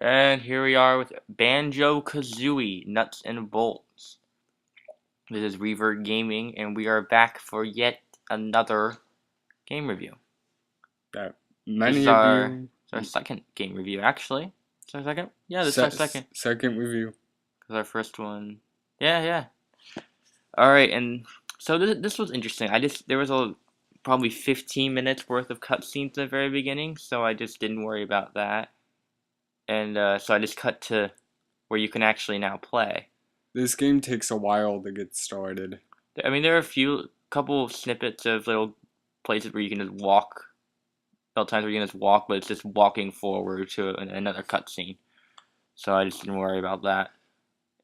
And here we are with Banjo Kazooie Nuts and Bolts. This is Re-vert Gaming, and we are back for yet another game review. That This is many of our, you it's our second game review, actually. It's our second? Yeah, this is our se second. second review. Because our first one. Yeah. Alright, and so this was interesting. There was probably 15 minutes worth of cutscenes at the very beginning, so I just didn't worry about that. And so I just cut to where you can actually now play. This game takes a while to get started. I mean, there are couple of snippets of little places where you can just walk. Little times where you can just walk, but it's just walking forward to another cutscene. So I just didn't worry about that.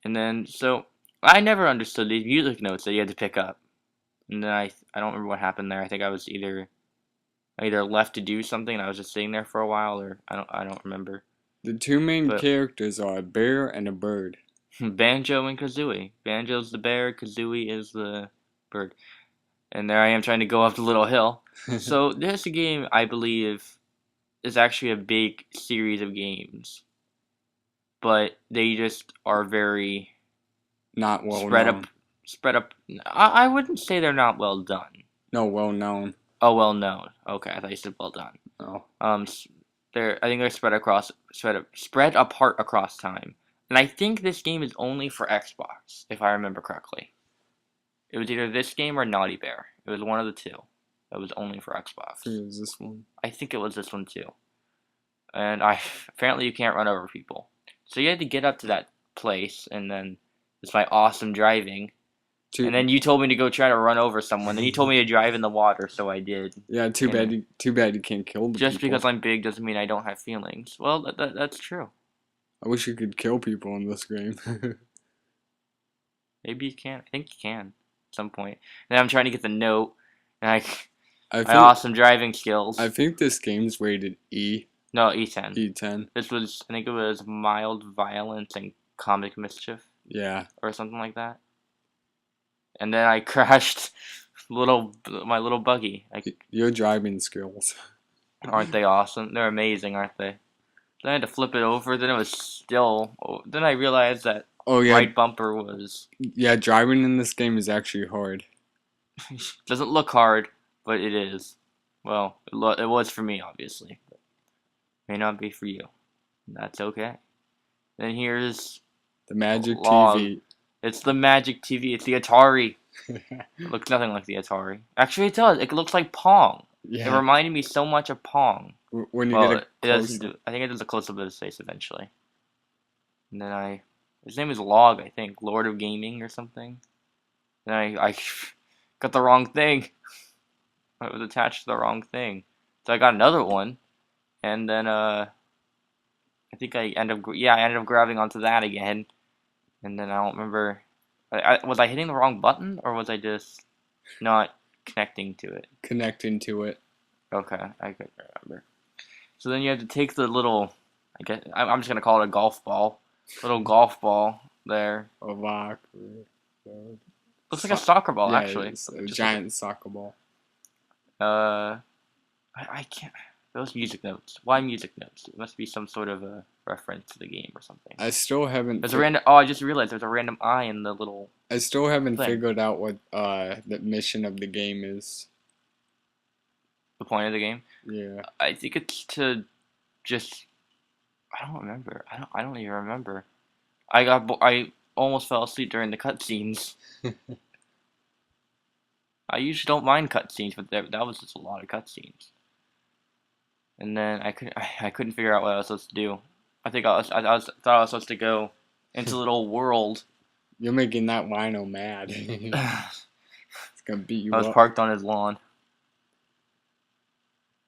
And then, so I never understood these music notes that you had to pick up. And then I don't remember what happened there. I think I either left to do something and I was just sitting there for a while, or I don't remember. The two main But characters are a bear and a bird. Banjo and Kazooie. Banjo's the bear, Kazooie is the bird. And there I am trying to go up the little hill. So this game, I believe, is actually a big series of games, but they just are very Not well spread known. up. Spread up. I wouldn't say they're not well done. No, well known. Oh, well known. Okay, I thought you said well done. Oh. I think they're spread apart across time. And I think this game is only for Xbox, if I remember correctly. It was either this game or Naughty Bear. It was one of the two. It was only for Xbox. It was this one. I think it was this one too. And apparently you can't run over people. So you had to get up to that place, and then it's my awesome driving. And then you told me to go try to run over someone. Then you told me to drive in the water, so I did. Yeah, too bad you can't kill the Just people. because I'm big doesn't mean I don't have feelings. Well, that's true. I wish you could kill people in this game. Maybe you can. I think you can at some point. And I'm trying to get the note, and my I awesome driving skills. think this game's rated E. No, E10. E10. This was, I think it was mild violence and comic mischief. Yeah. Or something like that. And then I crashed my little buggy. Your driving skills. Aren't they awesome? They're amazing, aren't they? Then I had to flip it over. Then it was still. Then I realized that Oh yeah. right bumper was. Yeah, driving in this game is actually hard. Doesn't look hard, but it is. Well, it was for me, obviously. But may not be for you. That's okay. Then here's The Magic log. TV. It's the Magic TV. It's the Atari. It looks nothing like the Atari. Actually, it does. It looks like Pong. Yeah. It reminded me so much of Pong. When you Well, get it doesn't do. I think it does a close up of his face eventually. And then his name is Log, I think, Lord of Gaming or something. And I got the wrong thing. I was attached to the wrong thing, so I got another one, and then I think I ended up grabbing onto that again, and then I don't remember. Was I hitting the wrong button, or was I just not connecting to it? connecting to it. Okay, I couldn't remember. So then you have to take the little, I guess I'm just gonna call it a golf ball, little golf ball there. A rock. Looks like a soccer ball, Yeah, actually. it's a giant soccer ball. I can't. Those music notes. Why music notes? It must be some sort of a reference to the game or something. I still haven't. There's a random. Oh, I just realized there's a random eye in the little. I still haven't thing. figured out what the mission of the game is. The point of the game. Yeah. I think it's to just. I don't remember. I don't even remember. I almost fell asleep during the cutscenes. I usually don't mind cutscenes, but that was just a lot of cutscenes. And then I couldn't figure out what I was supposed to do. I thought I was supposed to go into the little world. You're making that rhino mad. It's gonna beat you I was up. parked on his lawn.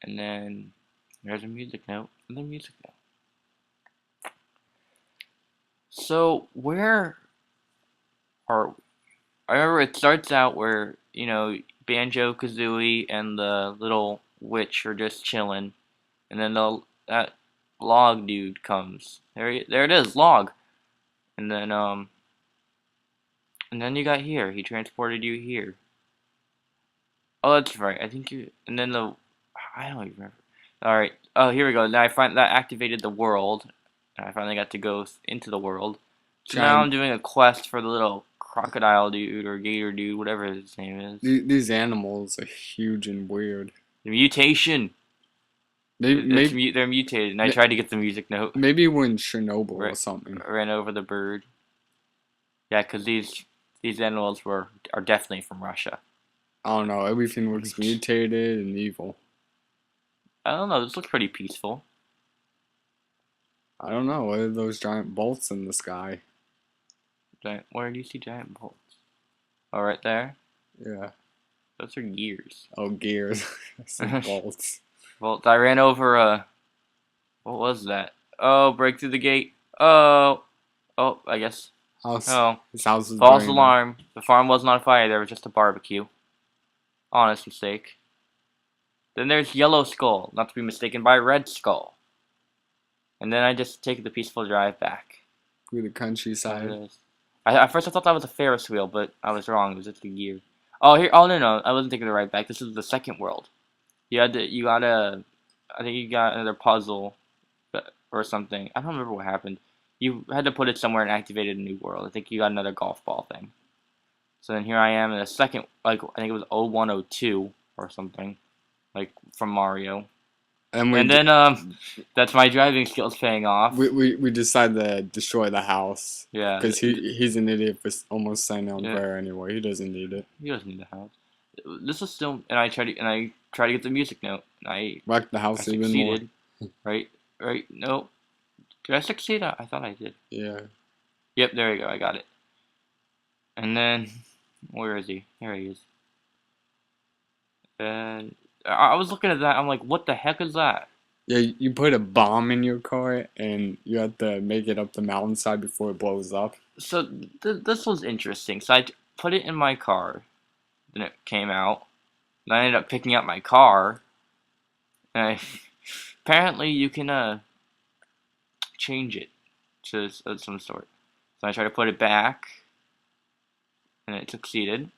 And then there's a music note. Another music note. So where are we? I remember it starts out where, Banjo Kazooie and the little witch are just chilling, and then that Log dude comes. There it is, Log. And then you got here. He transported you here. Oh, that's right. I think you. And then I don't even remember. All right. Oh, here we go. Now I find that activated the world, And I finally got to go into the world. So now I'm Trying doing a quest for the little crocodile dude or gator dude, whatever his name is. these animals are huge and weird. The mutation. They're mutated, and I tried to get the music note. maybe we're in Chernobyl or something. Ran over the bird. Yeah, because these animals are definitely from Russia. I don't know. Everything looks mutated and evil. I don't know. This looks pretty peaceful. I don't know. What are those giant bolts in the sky? Where do you see giant bolts? Oh, right there. Yeah. Those are gears. Oh, gears. Some bolts. Bolts. I ran over what was that? Oh, break through the gate. Oh, I guess. Oh, His house is false burning. alarm. The farm wasn't on fire. There was just a barbecue. Honest mistake. Then there's Yellow Skull, not to be mistaken by Red Skull. And then I just take the peaceful drive back. Through the countryside. At first I thought that was a Ferris wheel, but I was wrong. It was just a gear. Oh, here. Oh, no. I wasn't taking the ride back. This is the second world. I think you got another puzzle or something. I don't remember what happened. You had to put it somewhere and activated a new world. I think you got another golf ball thing. So then here I am in a second, like, I think it was 0102 or something, like, from Mario. And then, that's my driving skills paying off. We decided to destroy the house. Yeah. Because he's an idiot for almost setting on fire anyway. He doesn't need it. He doesn't need the house. This is still, and I try to get the music note. I wrecked the house even more. Right? No. Did I succeed? I thought I did. Yeah. Yep, there you go. I got it. And then, where is he? Here he is. And I was looking at that. I'm like, what the heck is that? Yeah, you put a bomb in your car, and you have to make it up the mountainside before it blows up. So this was interesting. So I put it in my car. Then it came out. Then I ended up picking up my car. And apparently you can change it to some sort. So I tried to put it back, and it succeeded.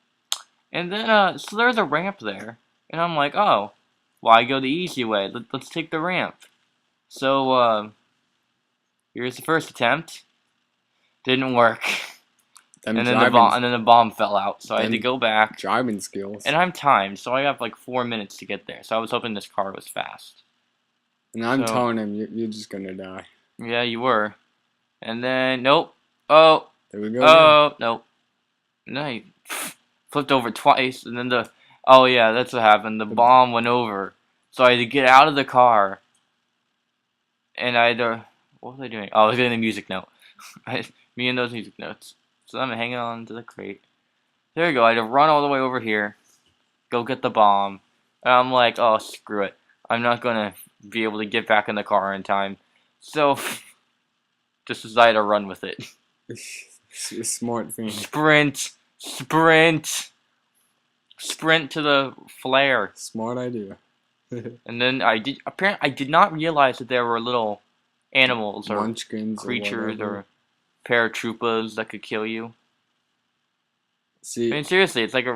And then so there's a ramp there, and I'm like, oh, why go the easy way? Let's take the ramp. So here's the first attempt. Didn't work. And then the bomb fell out, so I had to go back. Driving skills. And I'm timed, so I got like 4 minutes to get there. So I was hoping this car was fast. And I'm telling him, you're just gonna die. Yeah, you were. And then, nope. Oh. There we go. Oh, nope. No, he flipped over twice, and then oh yeah, that's what happened. The bomb went over. So I had to get out of the car. And I had to, what was I doing? Oh, I was getting the music note. Me and those music notes. So I'm hanging on to the crate. There you go. I had to run all the way over here, go get the bomb. And I'm like, oh, screw it. I'm not going to be able to get back in the car in time. So, just decided to run with it. Smart thing. Sprint to the flare. Smart idea. And then I did not realize that there were little animals or Munchkins creatures or paratroopers that could kill you. See, I mean, seriously, it's like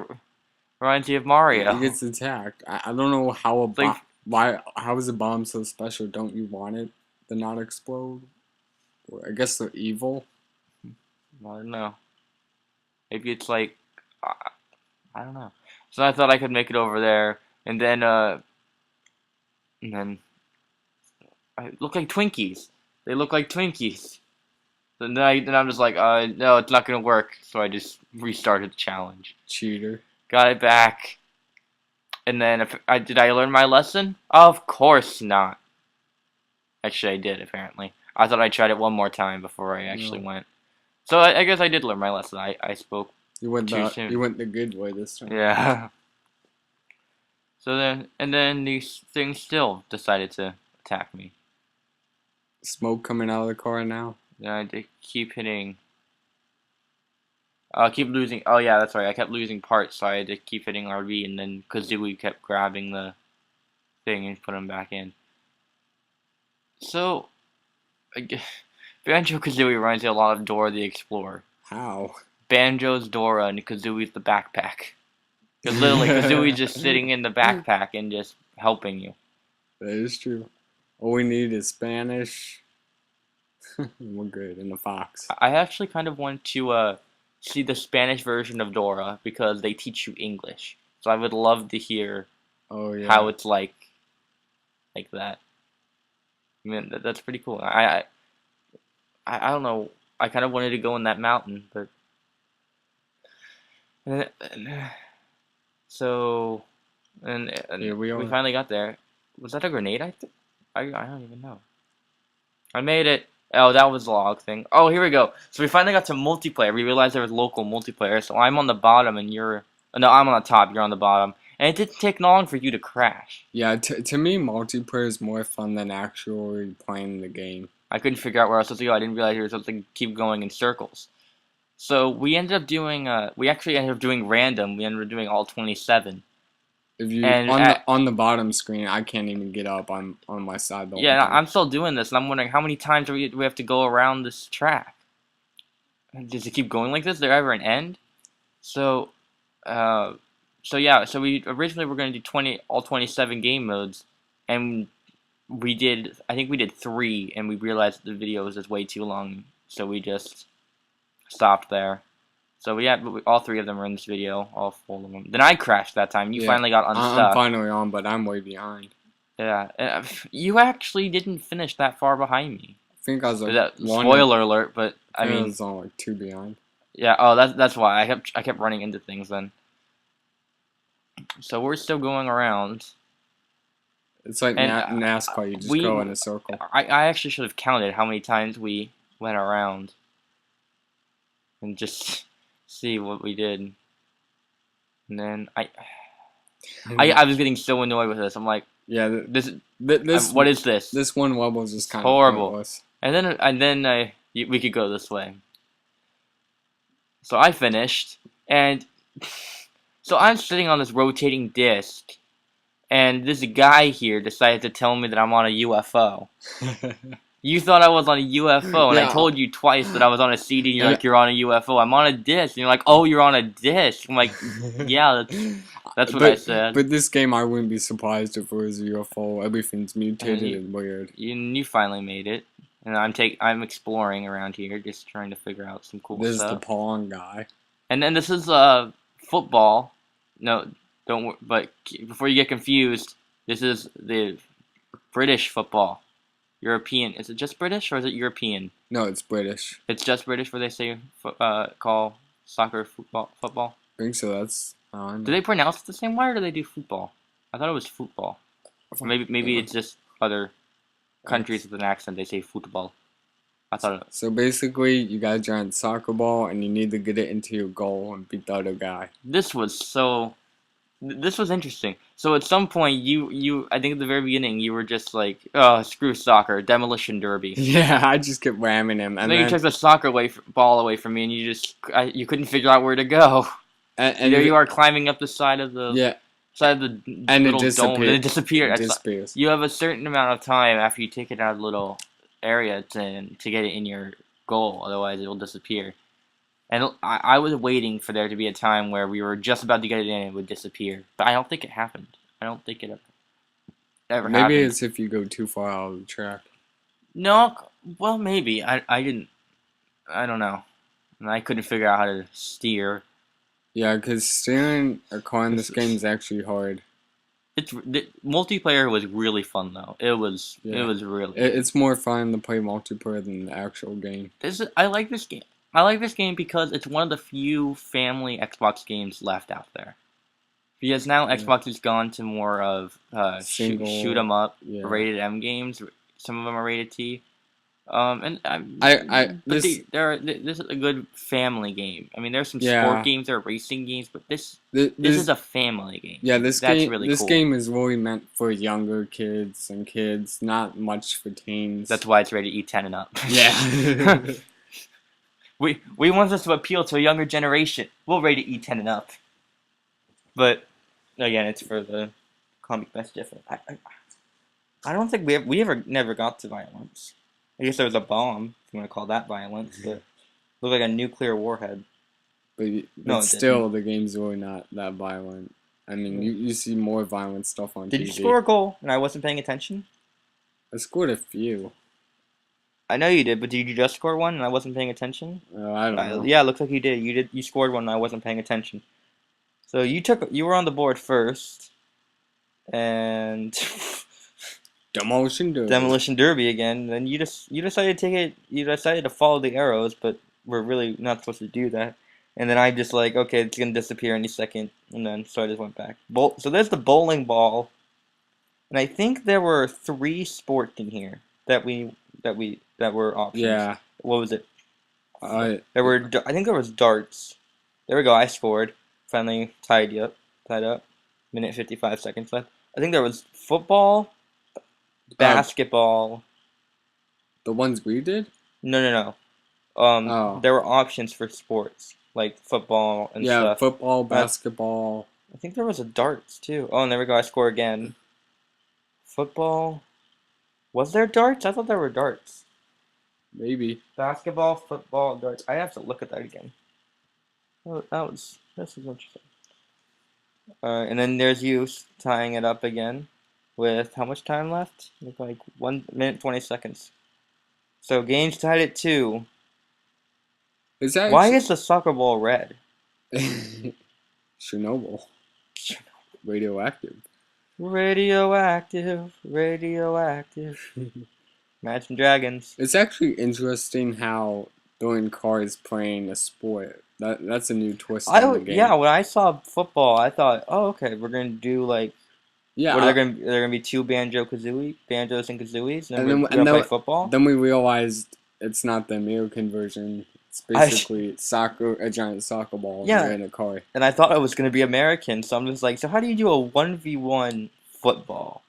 reminds you of Mario. He gets attacked. I don't know how how is a bomb so special? Don't you want it to not explode? Or I guess they're evil. I don't know. Maybe it's like I don't know. So I thought I could make it over there, and then I look like Twinkies. They look like Twinkies. Then I'm just like, no, it's not gonna work. So I just restarted the challenge. Cheater. Got it back. And then did I learn my lesson? Of course not. Actually, I did. Apparently, I thought I tried it one more time before I actually went. So I guess I did learn my lesson. I spoke too soon. You went the good way this time. Yeah. So then these things still decided to attack me. Smoke coming out of the car now. Yeah, I did keep hitting. Keep losing. Oh yeah, that's right. I kept losing parts, so I had to keep hitting RB, and then Kazooie kept grabbing the thing and put them back in. So, Banjo Kazooie reminds me a lot of Dora the Explorer. How? Banjo's Dora and Kazooie's the backpack. Because literally, Kazooie's just sitting in the backpack and just helping you. That is true. All we need is Spanish, We're good. And the fox. I actually kind of want to see the Spanish version of Dora because they teach you English. So I would love to hear Oh how yeah. it's like that. I mean, that's pretty cool. I don't know. I kind of wanted to go in that mountain, but and, and- so and Here we we are. finally got there. Was that a grenade? I don't even know. I made it. Oh, that was the log thing. Oh, here we go. So we finally got to multiplayer. We realized there was local multiplayer. So I'm on the bottom and you're... No, I'm on the top. You're on the bottom. And it didn't take long for you to crash. Yeah, to me, multiplayer is more fun than actually playing the game. I couldn't figure out where I was supposed to go. I didn't realize you were supposed to keep going in circles. So we ended up doing... we actually ended up doing random. We ended up doing all 27. If you And on the bottom screen, I can't even get up on my side the whole yeah, time. I'm still doing this. And I'm wondering how many times do we have to go around this track? Does it keep going like this? Is there ever an end? So... So yeah, so we originally were going to do all 27 game modes, and I think we did 3, and we realized the video was just way too long, so we just stopped there. So all 3 of them are in this video, all 4 of them. Then I crashed that time. You Yeah, finally got I'm unstuck. finally on, but I'm way behind. Yeah, you actually didn't finish that far behind me. I think I was like Spoiler alert, but I I mean, was on like 2 behind. yeah. Oh, that's why I kept running into things then. So we're still going around. It's like And, NASCAR. You just go in a circle. I actually should have counted how many times we went around and just see what we did. And then I was getting so annoyed with this. I'm like, yeah, this what is this? This one level is just kind of horrible. pointless. And then we could go this way. So I finished, and so I'm sitting on this rotating disc, and this guy here decided to tell me that I'm on a UFO. You thought I was on a UFO, and Yeah. I told you twice that I was on a CD, and you're like, you're on a UFO. I'm on a disc, and you're like, oh, you're on a disc. I'm like, yeah, that's what I said. But this game, I wouldn't be surprised if it was a UFO. Everything's mutated and weird. You finally made it, and I'm exploring around here, just trying to figure out some cool This stuff. is the Pong guy. And then this is football. No, don't. But before you get confused, this is the British football. European. Is it just British or is it European? No, it's British. It's just British where they say call soccer football. I think so. That's. Do they pronounce it the same way or do they do football? I thought it was football. Or maybe it's just other countries with an accent. They say football. I thought. So basically, you got a giant soccer ball, and you need to get it into your goal and beat the other guy. This was interesting. So at some point, you I think at the very beginning, you were just like, oh, screw soccer, demolition derby. Yeah, I just kept ramming him, and then you took the soccer ball away from me, and you couldn't figure out where to go. And there you are climbing up the side of the side of the and little dome, and it disappeared. It disappears. You have a certain amount of time after you take it out of the little area to get it in your goal, otherwise it will disappear. And I was waiting for there to be a time where we were just about to get it in and it would disappear. But I don't think it happened. I don't think it ever happened. Maybe it's if you go too far out of the track. No, well, maybe. I don't know. And I couldn't figure out how to steer. Yeah, because steering a car in this game is actually hard. Multiplayer was really fun, though. It was really... It's more fun to play multiplayer than the actual game. I like this game. I like this game because it's one of the few family Xbox games left out there. Because now Xbox has gone to more of shoot 'em up, rated M games. Some of them are rated T. This is a good family game. I mean, there's some sport games, there are racing games, but this is a family game. Yeah, this cool. game is really meant for younger kids and kids, not much for teens. That's why it's rated E10 and up. Yeah. We want this to appeal to a younger generation. We'll rate it E10 and up. But again, it's for the comic best different. I don't think we never got to violence. I guess there was a bomb, if you want to call that violence, but it looked like a nuclear warhead. But still, the game's really not that violent. I mean, you see more violent stuff on TV. Did you score a goal and I wasn't paying attention? I scored a few. I know you did, but did you just score one and I wasn't paying attention? I don't know. Yeah, it looks like you did. You scored one and I wasn't paying attention. So you were on the board first, and Demolition Derby. Demolition Derby again. Then you decided to take it. You decided to follow the arrows, but we're really not supposed to do that. And then I just like, okay, it's gonna disappear any second, and then so I just went back. So there's the bowling ball, and I think there were 3 sports in here that were options. Yeah. What was it? I think there was darts. There we go. I scored. Finally tied up. Minute 55 seconds left. I think there was football, basketball. The ones we did? No. There were options for sports like football and stuff. Yeah, football, basketball. I think there was a darts too. Oh, and there we go. I score again. Football. Was there darts? I thought there were darts. Maybe. Basketball, football, darts. I have to look at that again. Oh, this is interesting. And then there's you tying it up again with how much time left? Like 1 minute 20 seconds. So game's tied at 2. Why is the soccer ball red? Chernobyl. Radioactive. Radioactive. Imagine Dragons. It's actually interesting how throwing cars playing a sport. That's a new twist on the game. Yeah, when I saw football, I thought, oh, okay, we're gonna do like, they're gonna be 2 banjos and kazooies, and then we're gonna play football. Then we realized it's not the American version. It's basically a giant soccer ball in a car. And I thought it was gonna be American, so I'm just like, so how do you do a 1v1 football?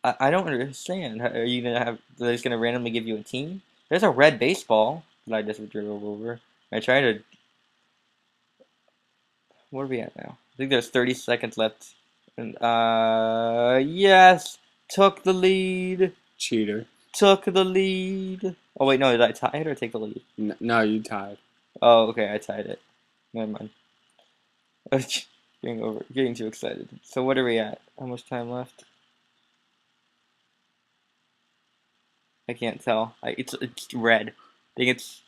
I don't understand. Are you gonna have? They're just gonna randomly give you a team? There's a red baseball that I just drove over. I tried to. Where are we at now? I think there's 30 seconds left. And yes, took the lead. Cheater. Took the lead. Oh wait, no, did I tie it or take the lead? No, you tied. Oh, okay, I tied it. Never mind. Getting too excited. So what are we at? How much time left? I can't tell. It's red. I think it's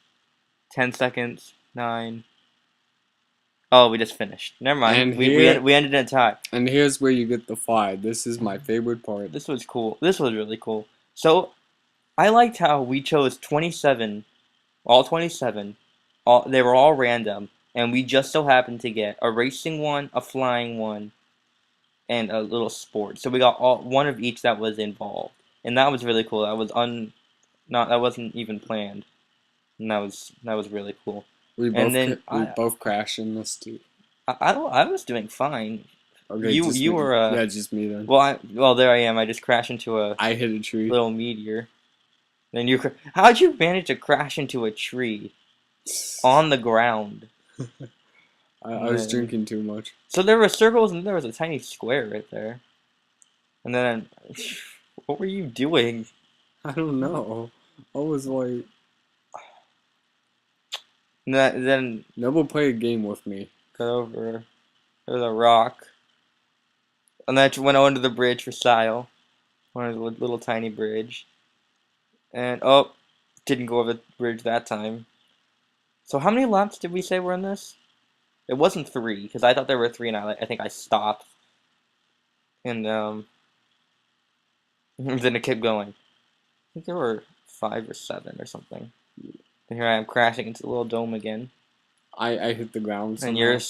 10 seconds. 9. Oh, we just finished. Never mind. We ended in a tie. And here's where you get the fly. This is my favorite part. This was cool. This was really cool. So, I liked how we chose 27. All 27. They were all random. And we just so happened to get a racing one, a flying one, and a little sport. So we got one of each that was involved. And that was really cool. That wasn't even planned. And that was really cool. We both crashed in this too. I was doing fine. Okay, you were yeah, just me then. Well there I am. I just crashed into I hit a tree. Little meteor. Then how'd you manage to crash into a tree on the ground? I was drinking too much. So there were circles and there was a tiny square right there. And then what were you doing? I don't know. I was like. Then Noble played a game with me. Got over. There was a rock. And then I went under the bridge for style. One little tiny bridge. And didn't go over the bridge that time. So how many laps did we say were in this? It wasn't 3 because I thought there were 3, and I think I stopped. And then it kept going. I think there were 5 or 7 or something. And here I am crashing into the little dome again. I hit the ground somehow. And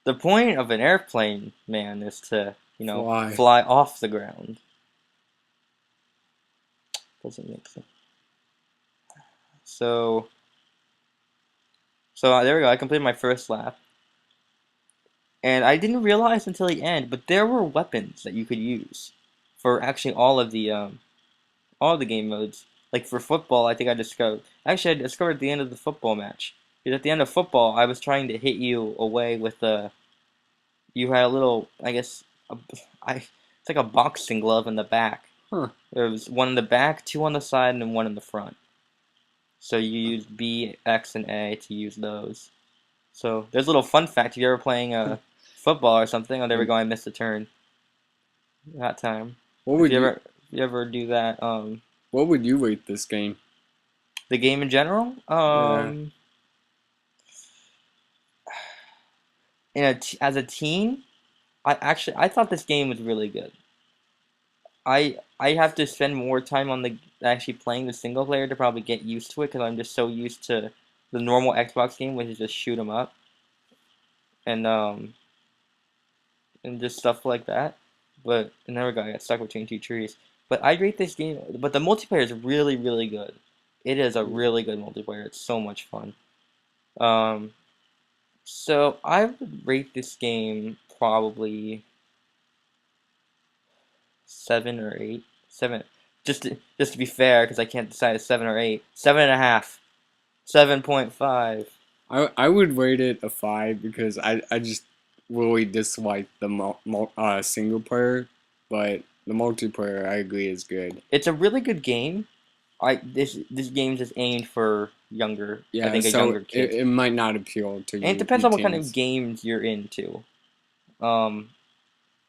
the point of an airplane, man, is to, fly off the ground. Doesn't make sense. So there we go. I completed my first lap. And I didn't realize until the end, but there were weapons that you could use for actually all of the game modes. Like for football, I think I discovered at the end of the football match. Because at the end of football, I was trying to hit you away with you had a little, I guess, it's like a boxing glove in the back. Huh. There was one in the back, 2 on the side, and then 1 in the front. So you use B, X, and A to use those. So there's a little fun fact. If you're ever playing football or something, oh, there we go, I missed a turn. That time. What would you ever do that? What would you rate this game? The game in general. Yeah. As a teen, I thought this game was really good. I have to spend more time on the actually playing the single player to probably get used to it because I'm just so used to the normal Xbox game, which is just shoot 'em up and um and just stuff like that. But another guy got stuck between two trees. But I rate this game. But the multiplayer is really really good. It is a really good multiplayer. It's so much fun. Um, so I would rate this game probably 7 or 8. 7. Just to be fair, because I can't decide a 7 or 8. 7.5. 7.5. I would rate it a 5 because I just really dislike the single player, but the multiplayer I agree is good. It's a really good game. This game is aimed for younger. I Yeah, think a so younger kid. it might not appeal to And it you depends on what kind of teens. games you're into. Um,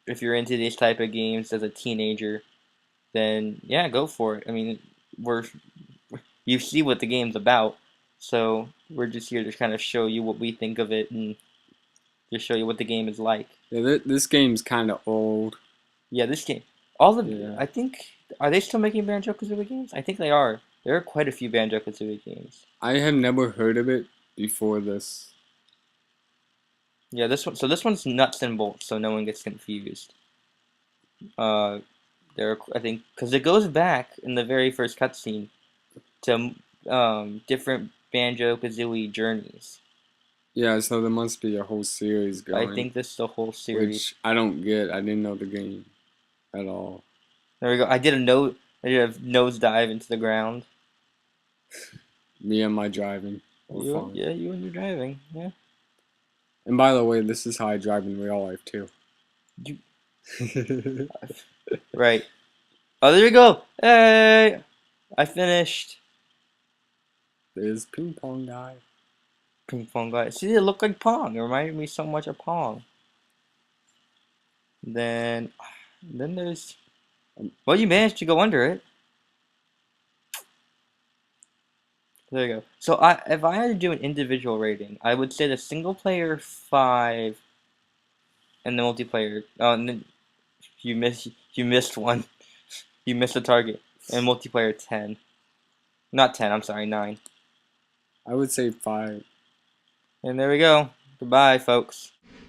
if you're into these type of games as a teenager, then yeah, go for it. I mean, we're you see what the game's about, so we're just here to kind of show you what we think of it and just show you what the game is like. Yeah, this game's kind of old. Yeah, this game, all the Yeah, I think are they still making Banjo Kazooie games? I think they are. There are quite a few Banjo Kazooie games. I have never heard of it before this. Yeah, this one. So this one's nuts and bolts, so no one gets confused. Uh, there, I think, because it goes back in the very first cutscene to different Banjo Kazooie journeys. Yeah, so there must be a whole series I going, think this is the whole series. which I don't get. I didn't know the game at all. There we go. I did a nosedive into the ground. Me and my driving were You, fun. yeah, you and your driving. Yeah. And by the way, this is how I drive in real life too. You, right. Oh, there we go. Hey, I finished. There's ping pong guy. Ping pong guy. See, it looked like Pong. It reminded me so much of Pong. Then, then there's. Well, you managed to go under it. There you go. So if I had to do an individual rating, I would say the single player 5 and the multiplayer. Oh, and then you missed one. You missed the target. And multiplayer 10. Not 10. I'm sorry, 9. I would say 5. And there we go. Goodbye, folks.